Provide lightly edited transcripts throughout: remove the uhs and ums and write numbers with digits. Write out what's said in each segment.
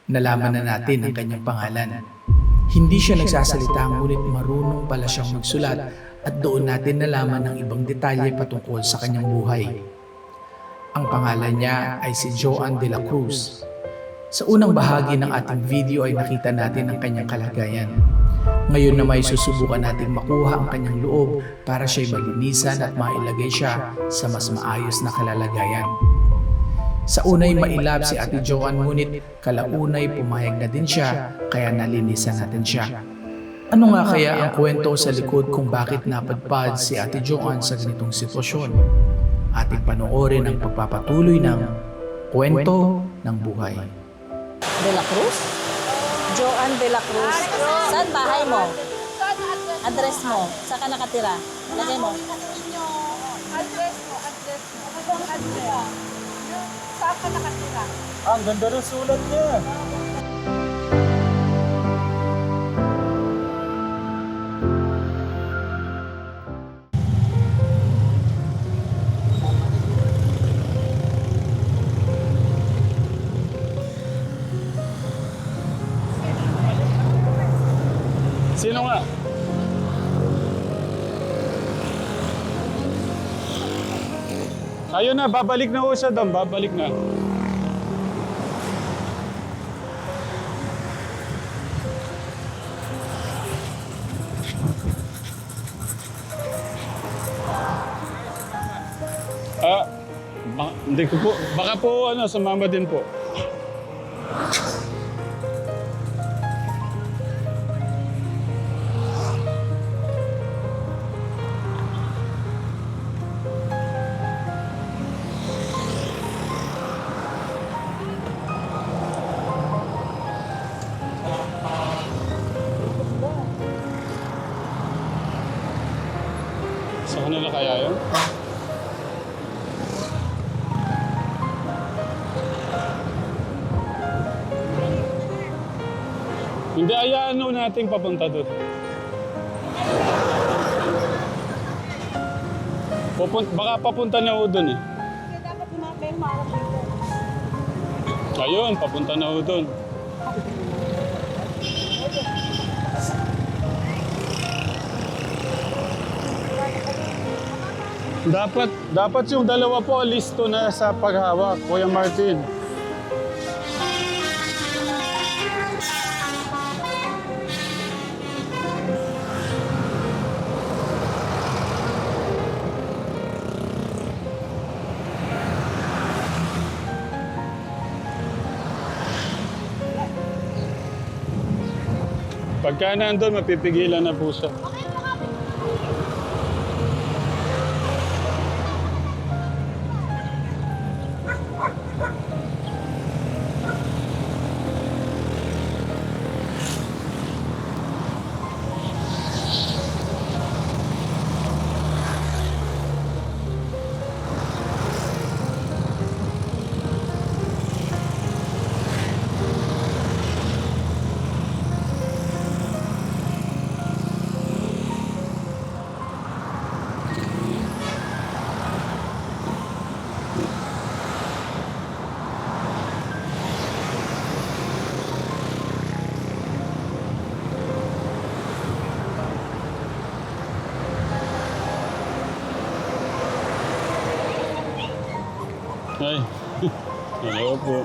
Nalaman na natin ang kanyang pangalan. Hindi siya nagsasalita ngunit marunong pala siyang magsulat at doon natin nalaman ang ibang detalye patungkol sa kanyang buhay. Ang pangalan niya ay si Joan de la Cruz. Sa unang bahagi ng ating video ay nakita natin ang kanyang kalagayan. Ngayon na may susubukan nating makuha ang kanyang loob para siya'y malinisan at mailagay siya sa mas maayos na kalalagayan. Sa unay mailap si Ate Joan ngunit kalaunay pumayag na din siya kaya nalinisan natin siya. Ano nga kaya ang kwento sa likod kung bakit napadpad si Ate Joan sa ganitong sitwasyon? Ating panoorin ang pagpapatuloy ng kwento ng buhay. De la Cruz? Joan de la Cruz. Saan bahay mo? Address mo? Saan ka nakatira? Lagay mo. Address mo. Ano bang address? Saan ka nakatira? Ang ganda ng sulat niya. Sino nga? Ayun na, babalik na ho siya doon, babalik na. Hindi ko po, baka po sumama din po. Sa kanila kaya yun? Hindi, ayaan natin papunta doon. Baka papunta na ho doon eh. Kaya dapat may umarap dito. Ayun, papunta na ho doon. Dapat yung dalawa po listo na sa paghawak, Kuya Martin. Pagka nandun, mapipigilan na po siya. Ay, hello po.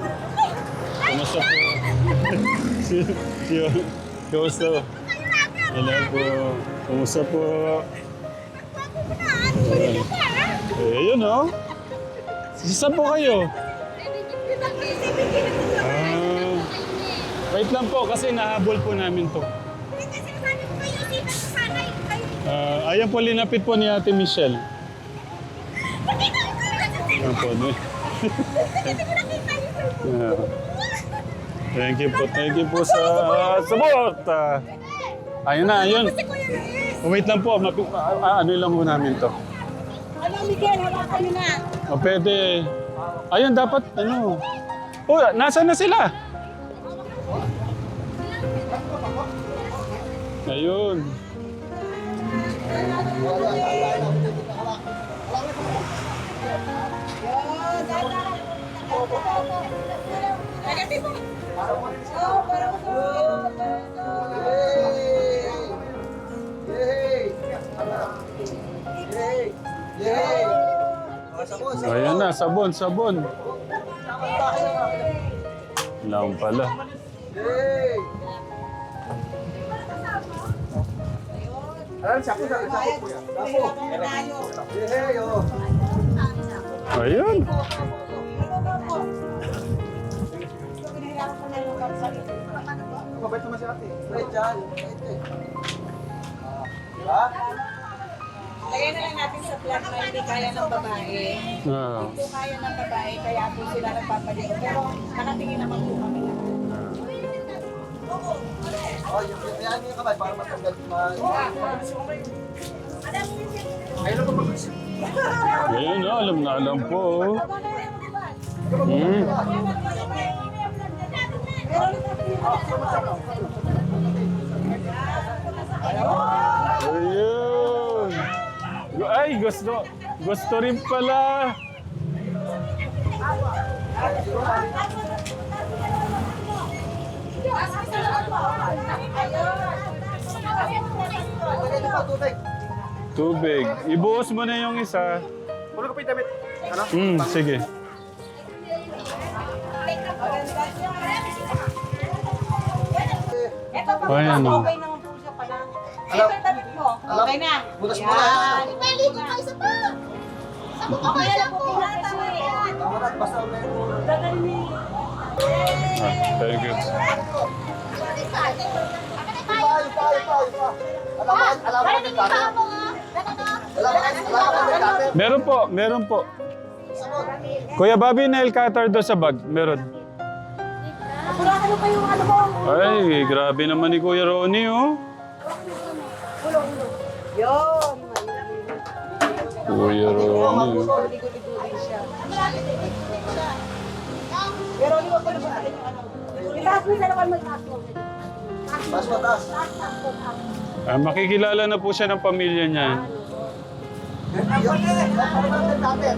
Kumusta po? Kumusta po? Hello po. Kumusta po? Ayun o. Saan po kayo? Wait lang po kasi nahabol po namin to. Ayan po, linapit po ni Ate Michelle. Ayan po, Thank you po sa support. Ayun na, ayun. Wait lang po, ano lang po namin to. Ano, Miguel, hawakan nyo na. O pwede. Ayun, dapat Oh, nasaan na sila? Ayun. Ayan na, sabon, sabon. Lang pala. Ayan. Mabait naman si ate. Mabait dyan. Lagay na lang natin sa plan na hindi kaya ng babae. Ah. Kung kaya ng babae, kaya po sila nagpapaligo. Pero nakatingin naman po kami na. Oh, yung yan yung kamay para matanggal. Ayan na, alam na alam po. Oh. Hmm. Ayun. Ay, gusto rin pala. Tubig. Ibuhos mo na yung isa. Pulo ko pa yung damit. Ano? Sige. Ito pa, Ayan, oh. okay naman po siya pa lang. Ito yung damit mo. Okay na. Butas mo na. Maligo ka isa pa. Okay lang po. Tama yan. Basta may Thank you. Meron po, meron po. Kuya Bobby, nail cutter doon sa bag. Meron. Ano pa yung ano mo? Ay, grabe naman ni Kuya Ronnie, oh. Yun. Kuya Ronnie, oh. Ligo-ligo siya. Pero hindi ko pa naman yung ano. Itaas mo yung dalawan mo itaas mo. Mas mataas. Ah, makikilala na po siya ng pamilya niya. Yun, damit.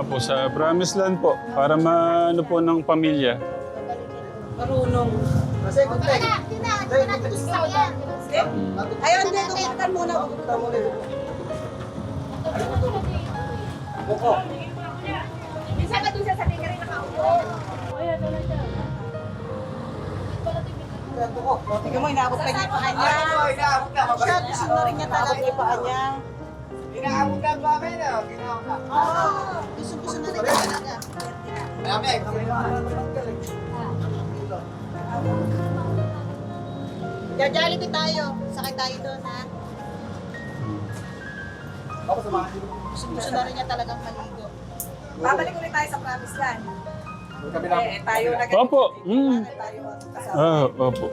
Po, sa Promised Land po. Para maano po ng pamilya. Marunong. Kasi kunti. Ayun, hindi. Tumitan muna. Tumitan muna yung buko. Minsan ka doon siya sa tingin rin nakaupo. Yan, buko. Tingnan mo, inaabot pa niya yung paa niya. Siya, gusto na rin niya talaga yung paa niya. Inaabot ka ba kayo na? Ginawa ka. Gusto na rin niya talaga. Mamaya, Jollibee tayo. Sakay tayo doon, ha? ako samahan niyo. Gusto na rin niya talagang maligo. Babalik ulit tayo sa Promised Land. Kami na. Tayo na Opo. tayo kasama. Ah, opo.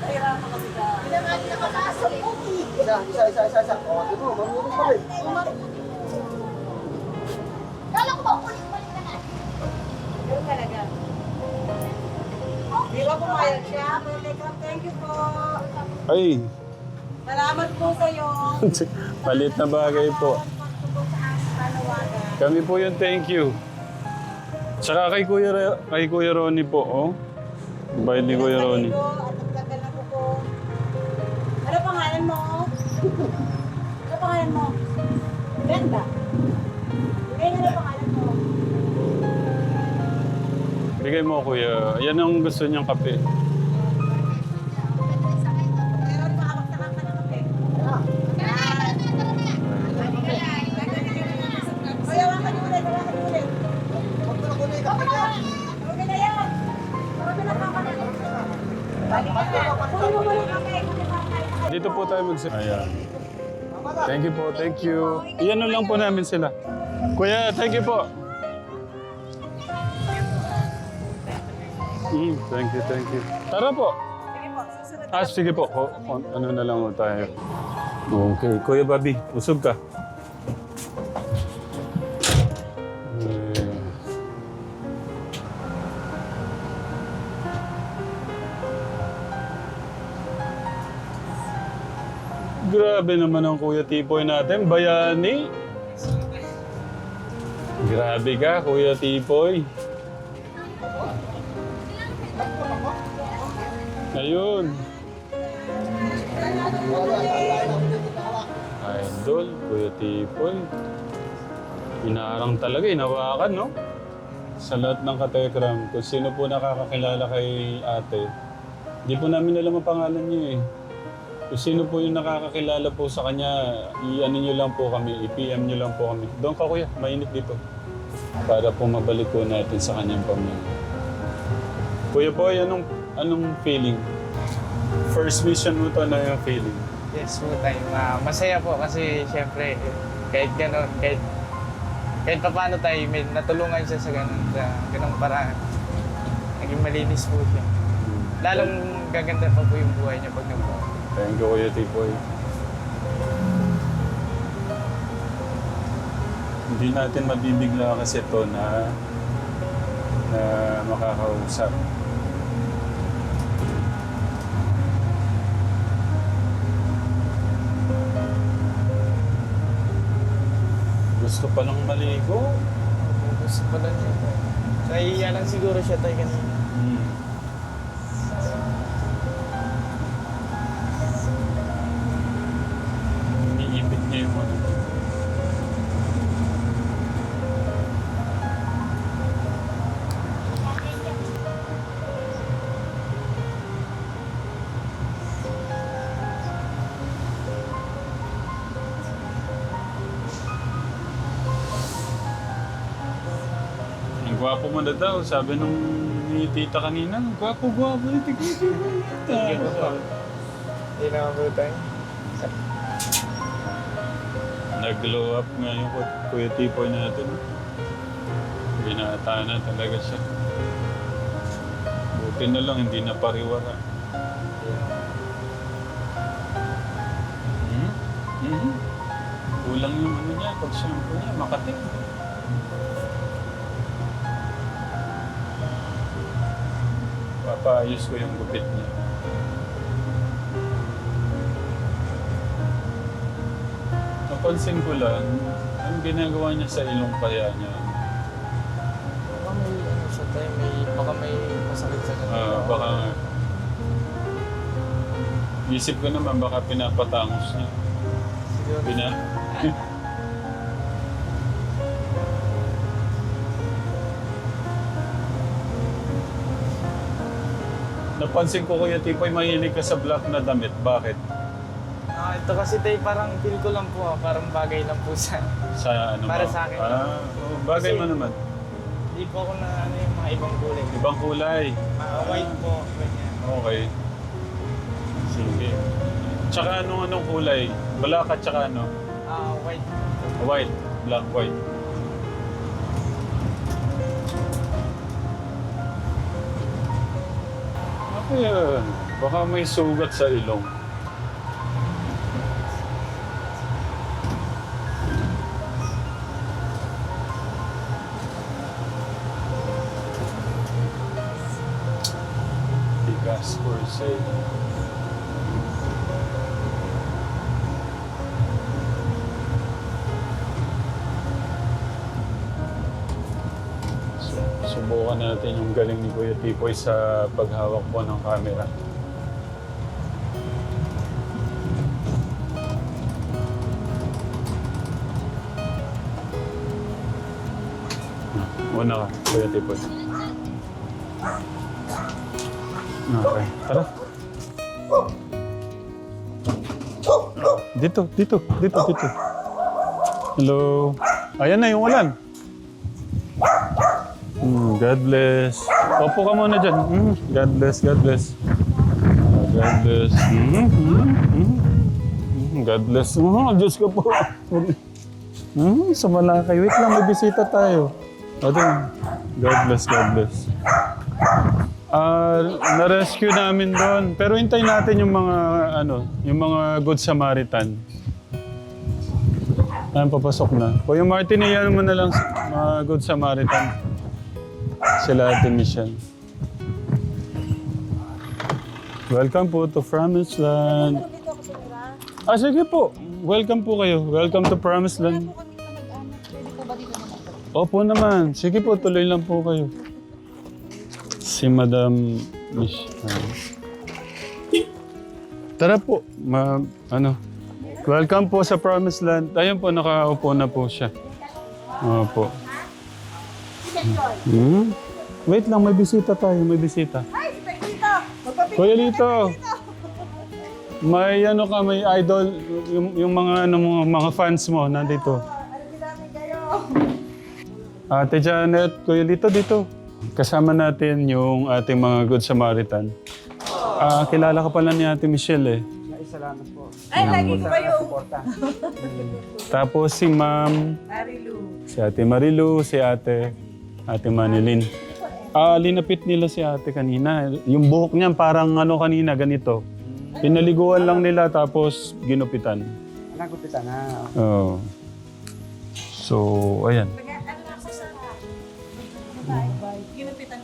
Nahirapan kami na. Pinamali na papasok. Isa. O, di mo, mamulong pa rin. Kala ko ba ulit-ulit na natin? Yun talaga. Di ba pumayag siya? Thank you po. Ay, Salamat po sa'yo. palit na bagay po. Kami po yung thank you. Tsaka kay Kuya Ronnie po, oh. Bayad ni Kuya Ronnie. Ano pangalan mo? Ano pangalan mo? Ganda. Bigay na lang pangalan mo. Bigay mo, Kuya. Yan ang gusto niyang kape. Pero di makapagtakang ka ng kape. Kaya wala ka ulit. Huwag mo na kunin, kape ka. Okay na yan. Marami na pa ka. Balik ka na. Kunin mo muna yung kape. Dito po tayo Ayan. Thank you po, thank you. Iyan na lang po namin sila. Kuya, thank you po. Thank you. Tara po. Sige po, susunod. Sige po. Ano na lang po tayo. Okay. Kuya Bobby, usog ka. Grabe naman ang Kuya Tipoy natin. Bayani. Grabe ka, Kuya Tipoy. Ayun. Idol, Kuya Tipoy. Inaarang talaga, inawakan, no? Sa lahat ng katekram, kung sino po nakakakilala kay ate, di po namin alam ang pangalan niyo eh. Kung sino po yung nakakakilala po sa kanya, i-ano niyo lang po kami, i-PM niyo lang po kami. Doon ka kuya, mainit dito. Para po mabalik po natin sa kanyang pamilya. Kuya Boy, anong feeling? First mission mo to, ano yung feeling? Yes po tayo. Masaya po kasi syempre kahit gano'n, kahit paano tayo, may natulungan siya sa ganung paraan. Naging malinis po siya. Lalong gaganda pa po yung buhay niya pag nagpo. Thank you, Kuya Tipoy. Hindi natin mabibigla kasi ito na makakausap. Gusto pa lang maligo. Gusto pa lang siya. Nahihiya lang siguro siya tayo kanina. Iniipit niya yung ano. Ang gwapo mo na daw, sabi nung ni tita kanina, gwapo-gwapo ni tita. Hindi naman po tayo. Nag-glow up nga yung Kuya Tipoy natin. Binata na talaga siya. Buti na lang, hindi na pariwara. Kulang yung ano niya, pag-shampoo niya, makating. Papaayos ko yung gupit niya. Napansin ko lang, ang ginagawa niya sa ilong kaya niya. Baka may ano siya tayo, baka may masakit sa kanina. Baka isip ko naman baka pinapatangos niya. Siguro. Napansin ko Kuya Tipoy, mahilig ka sa black na damit. Bakit? Ito kasi tayo parang feel ko lang po, parang bagay lang po sa... Sa ano Para mo? sa akin. Bagay Kasi- mo naman. Hindi po ako na ano yung mga ibang kulay. Ibang kulay. White po, ganyan. Okay. Sige. Tsaka anong kulay? Black at tsaka ano? White. White. Black, white. Ako yan. Baka may sugat sa ilong. Tigas for sale. Subukan natin yung galing ni Kuya Tipoy sa paghawak po ng camera. Una ka, Kuya Tipoy. Okay, tara. Dito. Hello. Ayan na yung ulan. God bless. Opo ka muna dyan. God bless. God bless. God bless. Diyos ko po. Sa Malakay. Wait lang, may bisita tayo. God bless. Na-rescue namin doon. Pero hintayin natin yung mga Good Samaritan. Ayan, papasok na. Kuya Martin, iyan mo na lang mga Good Samaritan. Sila Ate Michelle. Welcome po to Promised Land. Dito ako sumira. Sige po. Welcome po kayo. Welcome to Promised Land. Opo naman. Sige po, tuloy lang po kayo. Si Madam Michelle. Tara po. Welcome po sa Promised Land. Ayun po, nakaupo na po siya. Opo. Wait lang, may bisita tayo. May bisita. Kuya Lito. May may idol, yung mga fans mo nandito. Ate Janet, Kuya Lito dito. Kasama natin yung ating mga Good Samaritan. Kilala ka pala ni Ate Michelle eh. Salamat po. Ay, lagi ko kayo. Tapos si Ma'am, si Ate Marilu, si Ate Manilin. Linapit nila si ate kanina. Yung buhok niyan parang kanina, ganito. Pinaliguan lang nila tapos ginupitan. Nagupitan na. Oo. So, ayan. Ginupitan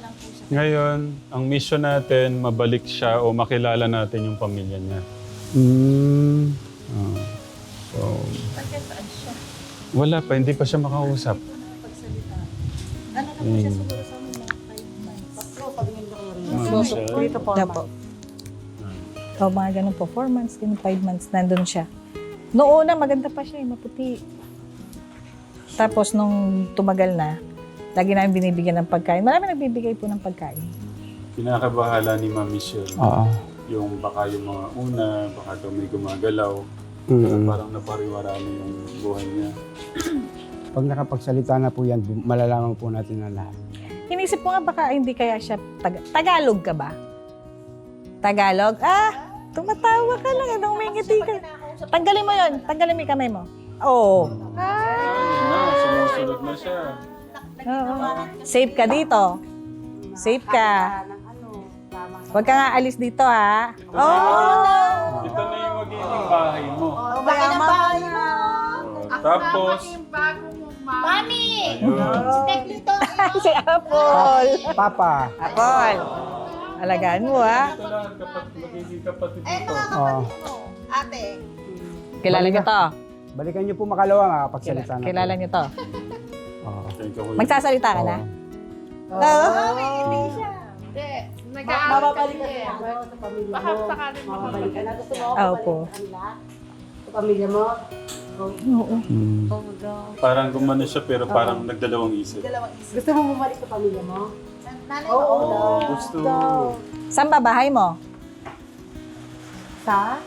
lang po siya. Ngayon, ang mission natin, mabalik siya o makilala natin yung pamilya niya. So, Saan siya? wala pa, hindi pa siya makausap. Pagsalita. Ano na po siya siguro sa mga 5 months. Dito po. O mga ganun po, 4 months, 5 months, nandun siya. Noong una, maganda pa siya, maputi. Tapos nung tumagal na, lagi namin binibigyan ng pagkain. Marami nagbibigay po ng pagkain. Kinakabahala ni Ma'am Michelle. Oo. Yung baka yung mga una, baka daw may gumagalaw. Parang napariwara na yung buhay niya. Pag nakapagsalita na po yan, malalaman po natin na lahat. Inisip ko nga baka hindi kaya siya Tagalog ka ba? Tagalog? Tumatawa ka lang. Anong umingiti ka? Tanggalin mo yun. Tanggalin mo yung kamay mo. Oo. Sumusunod na siya. Oo. Safe ka dito. Safe ka. Huwag ka nga alis dito, ha? Ito na yung magiging bahay mo. Baka na bahay mo. Tapos, Mami! ayun. Teklito. Si Apple. Papa. Apple. Alagaan mo, ha? Ito lang, magiging kapatid dito. Oh. Ate. Kilala niyo to. Balikan niyo po makalawa makapagsalita na. Kilala niyo to. Oo. Thank you, Kuya. Magsasalita ka na? Hindi siya. Mababalik ka na sa pamilya mo. Mababalik ka na. Gusto mo Opo. sa pamilya mo? Oo. Parang gumano siya pero parang nagdalawang isip. Gusto mo bumalik sa pamilya mo? Nanay Oo. Oh, gusto. Saan ba bahay mo? Sa?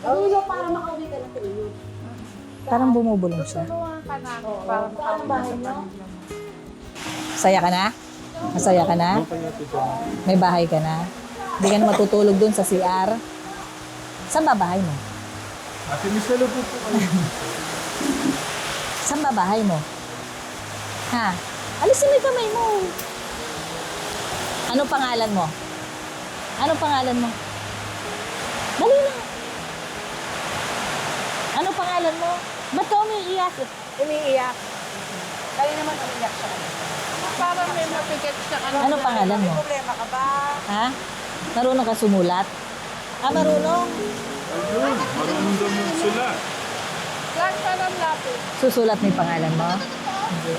Oo, para makauwi ka na sa inyo. Parang bumubulong siya. Para saan ang bahay mo? Saya ka na? Masaya ka na? May bahay ka na? Hindi ka na matutulog dun sa CR? Saan ba bahay mo? Ate Michelle, po po kayo. Saan ba bahay mo? Ha? Alisin mo yung kamay mo. Ano pangalan mo? Ano pangalan mo? Dali na. Ano pangalan mo? Ba't ka umiiyak? Umiiyak. Kaya naman umiyak siya. Parang may mapigat siya. Ano pangalan mo? Problema ka ba? Ha? Marunong ka sumulat? Marunong. Ayun, marunong daw mong sulat. Lang ka ng lapis. Susulat mo yung pangalan mo? Hindi.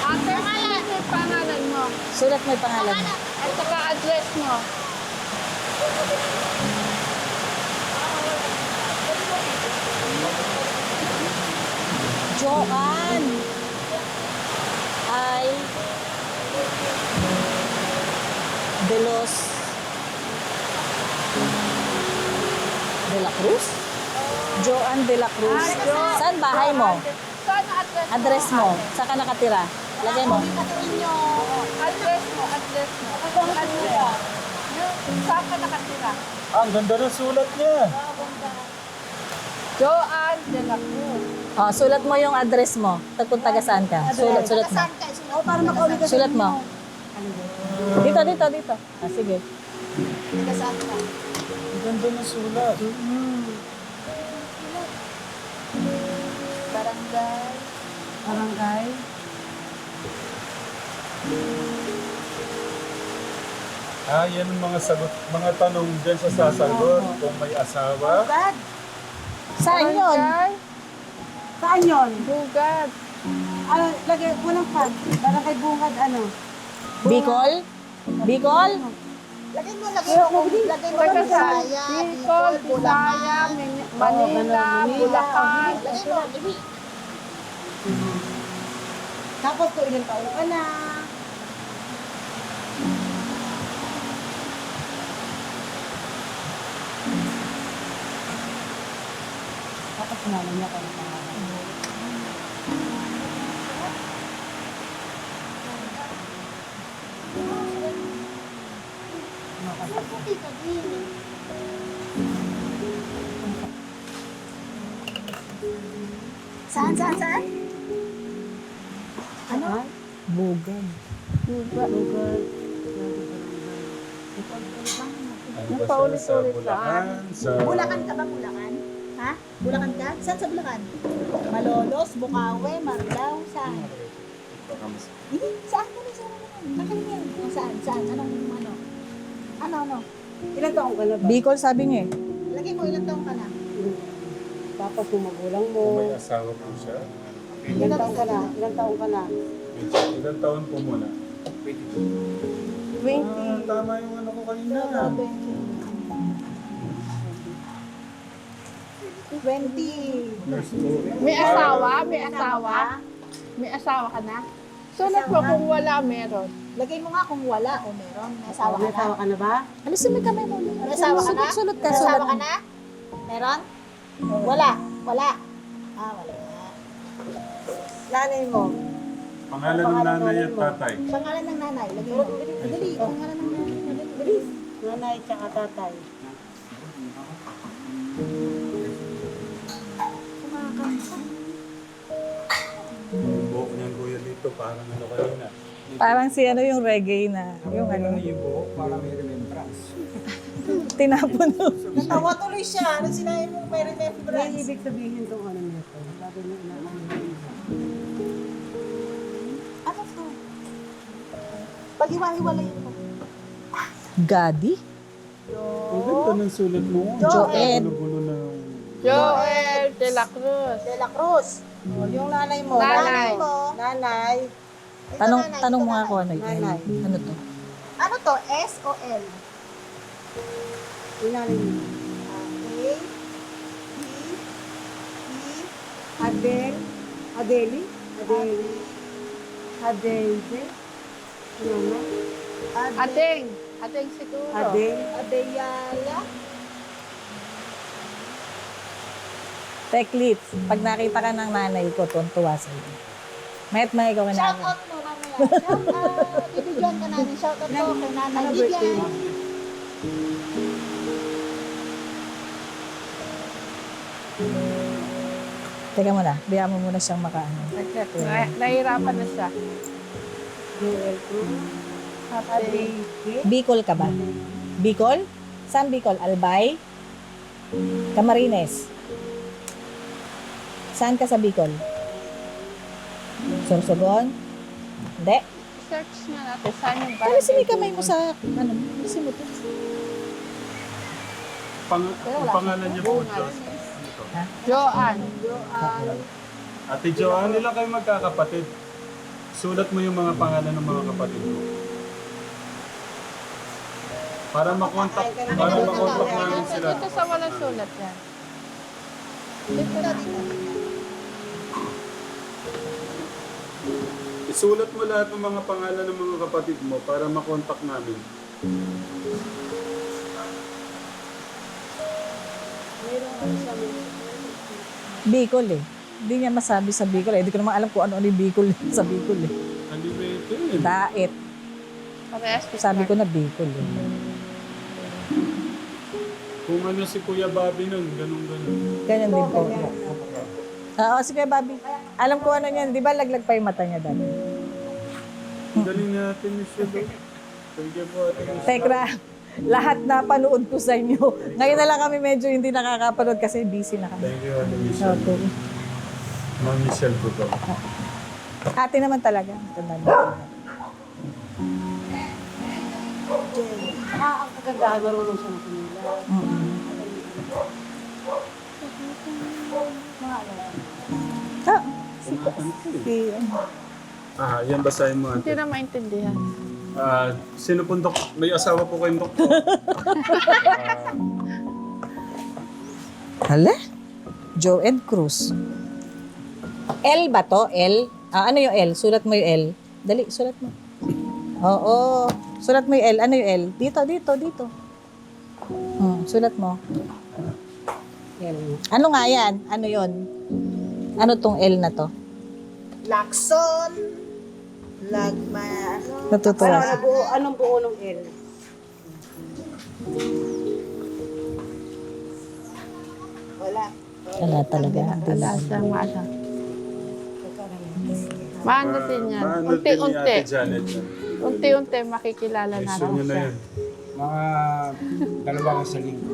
Ate, sulat yung pangalan mo. Sulat mo yung pangalan mo. At saka address mo. Joan ay de la Cruz? Joan de la Cruz. Saan bahay mo? Saan ang address mo? Address mo. Saan ka nakatira? Lagay mo. Address mo. Address mo. Address. Saan ka nakatira? Ang ganda ng sulat niya. Joan de la Cruz. Sulat mo yung address mo. Kung taga saan ka. Sulat mo. Para makauwi ka. Sulat mo. Dito. Sige. Saan ka? Ang ganda ng sulat. Barangay. Yan ang mga sagot, mga tanong dyan sa sasagot. Kung may asawa, Bugad. Saan yun? Saan yun? Bugad. Ano, lagay, unang pag. Para kay Bungad, ano? Bicol? Bicol? Lagay mo Taga sa Bicol, Bisaya, Manila, Bulacan. Lagay mo, Bibi. Tapos kung ilang taon ka na. Tapos sinala niya kung ano pangalan. Saan? Ano? Bugad. ano ba siya sa Bulacan? Sa... Bulacan ka ba, Bulacan? Ha? Bulacan ka? Saan sa Bulacan? Malolos, Bukawe, Marilao, saan? Hindi, saan ka na? Nakalimutan. Saan? Anong ano? Ano? Ilang taong ka na ba? Bicol sabi niya eh. Lagay mo, ilang taong ka na? Tapos yung magulang mo, Kung may asawa po siya, ilang taong ka na? Ilang taong ka na? ilang taon po muna? 20. Tama yung ano ko kanina. 20. Years old. May asawa? May asawa? May asawa ka na? Sulat mo kung wala, meron. Lagay mo nga kung wala o meron. May asawa May ka asawa na? ka na ba? Alisin mo yung kamay mo. May asawa ka na? Sulat ka, May asawa sulat. ka na? Meron? Wala. Wala. Wala. Nanay mo. Pangalan ng nanay at tatay. Pangalan ng nanay. Lagay mo. Dali. Pangalan ng nanay. Dali. Nanay tsaka tatay. Kumakanta. Buhok niyang kuya dito, parang ano kanina. Parang si ano yung reggae na, yung ano, Yung buhok para may remembrance. tinapon mo. Natawa tuloy siya. Nung sinabi mo may May remembrance. ibig sabihin itong ano nito. Sabi niya inaano. Ano to? Pag-iwa-hiwalay mo. Gadi? Ang ganda ng sulat mo. Joel. Gulo-gulo na. Joel de la Cruz. De la Cruz. Yung nanay mo. Nanay. mo. Nanay. Ito Tanong, nanay, tanong ito mo nga nanay. ako ano yun. Nanay. Ano to? Ano to? S o L? Yung nanay mo. A, B, Adel. Adeli. Adeli. Adele. Ano na? Ating. Ating siguro. Adel. Adeyala. Teklit, pag nakita ka ng nanay ko, tuwan-tuwa sa'yo. Mayat may ikaw ka Shout nanay. out mo mamaya. Shout out. Bibigyan ka namin. Shout out po kay nanay. Bigyan. Teka muna, bigyan mo muna siyang makaano. Nahirapan na siya. Joel Cruz. Ating. Bicol ka ba? Bicol? Saan Bicol? Albay? Camarines? Saan ka sa Bicol? Sorsogon? Hindi. Search nga natin. Saan yung Alisin mo yung kamay mo sa, ano, alisin mo to. Ang pangalan niya po, Diyos. Joan. Ate Joanne, ilan kayo magkakapatid? Sulat mo yung mga pangalan ng mga kapatid mo. Para makontak namin sila. Dito sa walang sulat yan. Dito na dito. Isulat mo lahat ng mga pangalan ng mga kapatid mo para makontak namin. Bicol eh. Hindi niya masabi sa Bicol eh. Hindi ko naman alam kung ano-ano yung Bicol sa Bicol eh. Elevated. Dait. Parehas Sabi ko na Bicol eh. Kung ano si Kuya Bobby nun, ganun-ganun. Ganyan din po. Oo, si Kuya Bobby. Alam ko ano niyan. Di ba laglag pa yung mata niya dati? Galing natin ni Shido. Thank you po, Ate Michelle. Tekra, lahat na panood ko sa inyo. Ngayon na lang kami medyo hindi nakakapanood kasi busy na kami. Thank you, Ate Michelle. Okay. Ma'am Michelle po to. Ate naman talaga. Tanda na. Saka ang kagandahan, marunong siya ng Manila. Ah, Yan basahin mo Hindi ate. na maintindihan. Sino po may asawa po kayong doktor? Hala? Joed Cruz. L ba to? L? Ano yung L? Sulat mo yung L. Dali, sulat mo. Oo. Sulat mo yung L. Ano yung L? Dito. Sulat mo. L. Ano nga yan? Ano yon? Ano tong L na to? Lacson. Lagma. Ano? Natutuwa. Anong buo ng L? Wala. Wala talaga. Wala siyang maano. Maano din yan. Maano din ni Unti-unti. Ate Janet yan. Unti-unti makikilala Gusto natin niyo na siya. yan. Mga dalawang sa linggo.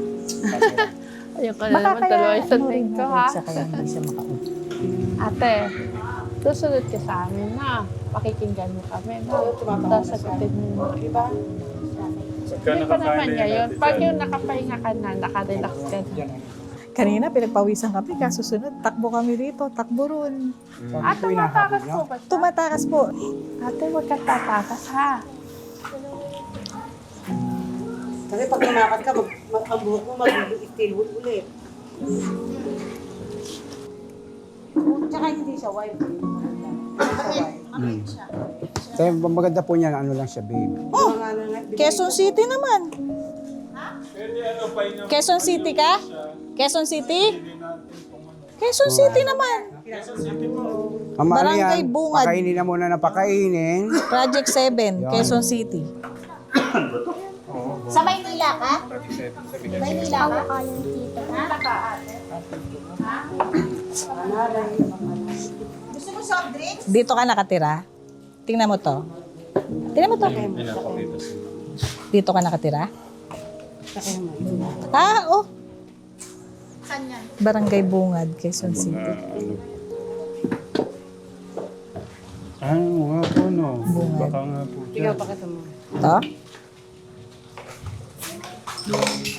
Ayun ka na naman tuloy sa linggo, ha? Sa kaya hindi siya makaupo. Ate, susunod ka sa amin na. Pakikinggan mo kami na. Sasagutin mo mo. Diba? Pagka Hindi pa naman nakakain na yan, ngayon. Ate Pag Janet. yung nakapahinga ka na, nakarelax ka na. Kanina, pinagpawisan kami. Kasusunod, takbo kami rito. Takbo ron. Ate, tumatakas po ba siya? Tumatakas po. Ate, huwag kang tatakas, ha? Kasi pag lumakad ka, ang buhok mo mag-steelwood ulit. Tsaka hindi siya wife. Kaya maganda po niyan, ano lang siya, babe. Quezon City naman. Quezon City ka? Quezon City? Quezon City naman. Ang ano Barangay yan, Bungad. pakainin na muna ng pakainin. Project 7, Quezon City. Sa Maynila ka? Maynila ka? Gusto mo soft drinks? Dito ka nakatira? Tingnan mo to. Tingnan mo to. Pinapakita sa inyo. Dito ka nakatira? Ah, oh. Saan yan? Barangay Bungad, Quezon City. Ano nga po, no? Bungad. Baka nga po Ikaw dyan. pakita mo. To?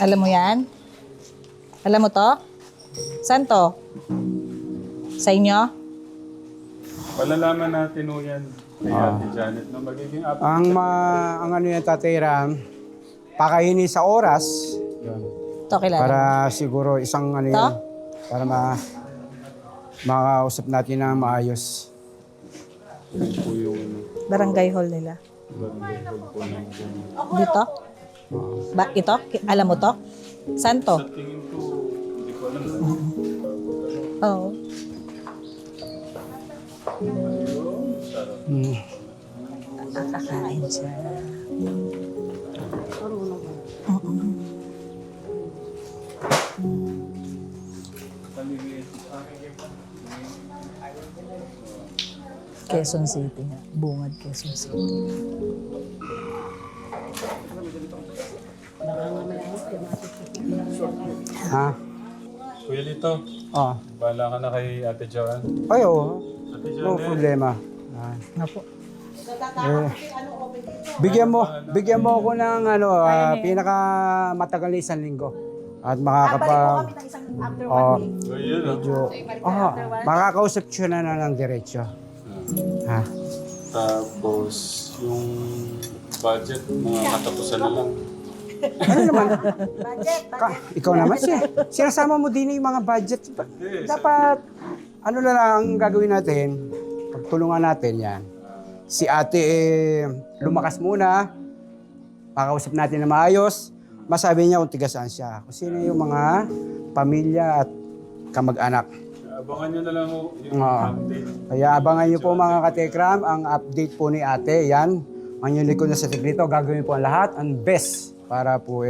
Alam mo yan? Alam mo to? Saan to? Sa inyo? Palalaman natin o yan kay Ate Janet na magiging up. Ang ano yan, Tatay Ram, pakainin sa oras. Yun. To kilala. Para siguro isang ano To? yan. Para makausap natin na maayos. po yung ano. Barangay hall nila. Barangay hall po ng ganyan. Dito? Ba, ito? Alam mo to? Saan to? Sa tingin ko, hindi ko alam. Oo. Hmm. Kakain siya. Quezon City nga. Bungad, Quezon City. Ha? Kuya Lito, Oh. bahala ka na kay Ate Joanne. Ay, oo. Ate No Janet, problema. Ah. Nga po. Bigyan mo ako ng ano, pinaka matagal na isang linggo. At Balik mo makakapag kami ng isang after oh, one week. so yun, no? medyo makakausap siya na ng diretso. Ha? Tapos, yung budget, mga katapusan na lang. Budget. Ikaw naman sinasama mo din yung mga budget. Dapat ano na lang ang gagawin natin, pagtulungan natin yan. Si ate lumakas muna, makausap natin na maayos, masabi niya kung tiga saan siya, kung sino yung mga pamilya at kamag-anak. Abangan nyo na lang yung Oo. update. Kaya abangan niyo po mga katekram, ang update po ni ate, yan. Ang yung likod na sa tigrito, gagawin po ang lahat, ang best para po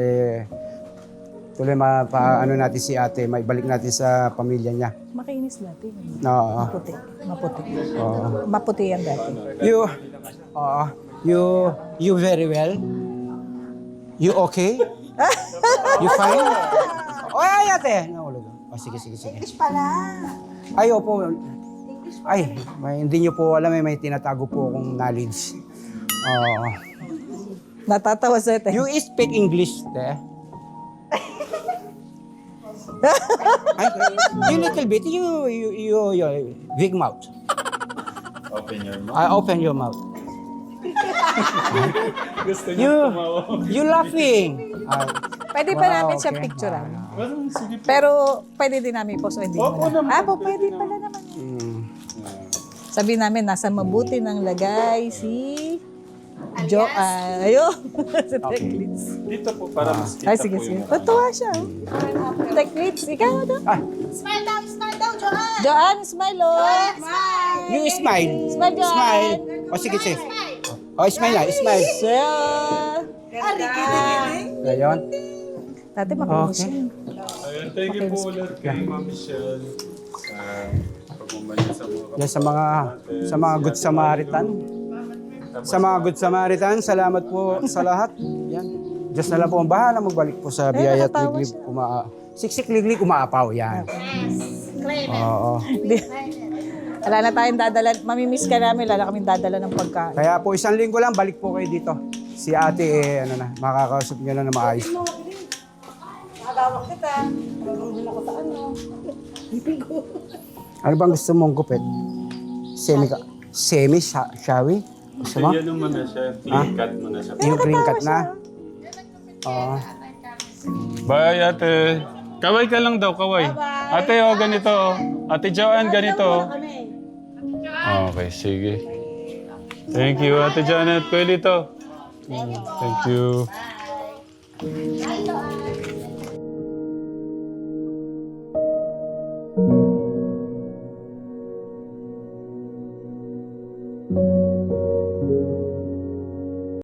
tuloy ano natin si ate, maibalik natin sa pamilya niya. Makinis dati. Oo. Maputi. Maputi. Oo. Maputi yan dati. You very well? You okay? You fine? Ay, ate! Nahulog. Oh, sige. English pala. Ay, opo. Ay, hindi niyo po alam, may tinatago po akong knowledge. Oo. Natatawa sa ito. You speak English, te. Ay, you little bit, you big mouth. Open your mouth. I open your mouth. Gusto niya You, tumawa. you laughing. Pwede pa namin siyang okay. picturean. Sige po. Pero pwede din namin post o hindi Opo mo na. naman. Ah, po, pwede pala naman. Sabi namin, nasa mabuti ng lagay si Jo. Ayun. Si Teclits. Dito po para mas kita Ay, sige, po sige. yung Matuwa siya. Oh. Teclits, ikaw ano? Smile daw, Joanne. Joanne, smile oh. You smile. Smile, Joanne. Smile. O sige, sige. O, smile na, smile. So, Ayun. dati makinig Okay. siya. Ayun, thank you po ulit kay Ma'am Michelle sa pagmamahal sa mga Yan sa mga Good Samaritan. Sa mga Good Samaritan, salamat po sa lahat. Yan. Diyos na lang po ang bahala magbalik po sa biyaya at nakatawa liglig. Siksik liglig, umaapaw. Yan. Oo. Wala na tayong dadala. Mamimiss ka namin. Wala na kaming dadala ng pagkain. Kaya po isang linggo lang, balik po kayo dito. Si ate, makakausap nyo na maayos. Nakagawak kita. Nagulong ako sa ano. Ano bang gusto mong gupit? Shawi? Gusto mo? Yan naman na siya. Clean cut mo na siya. Yung green cut na? Oo. Bye, ate. Kaway ka lang daw, kaway. Ate, oh, ganito. Oh. Ate Joanne, ganito. Oh. Okay, sige. Thank you, Ate Janet. Kuya Lito. Thank you. Bye, Joanne.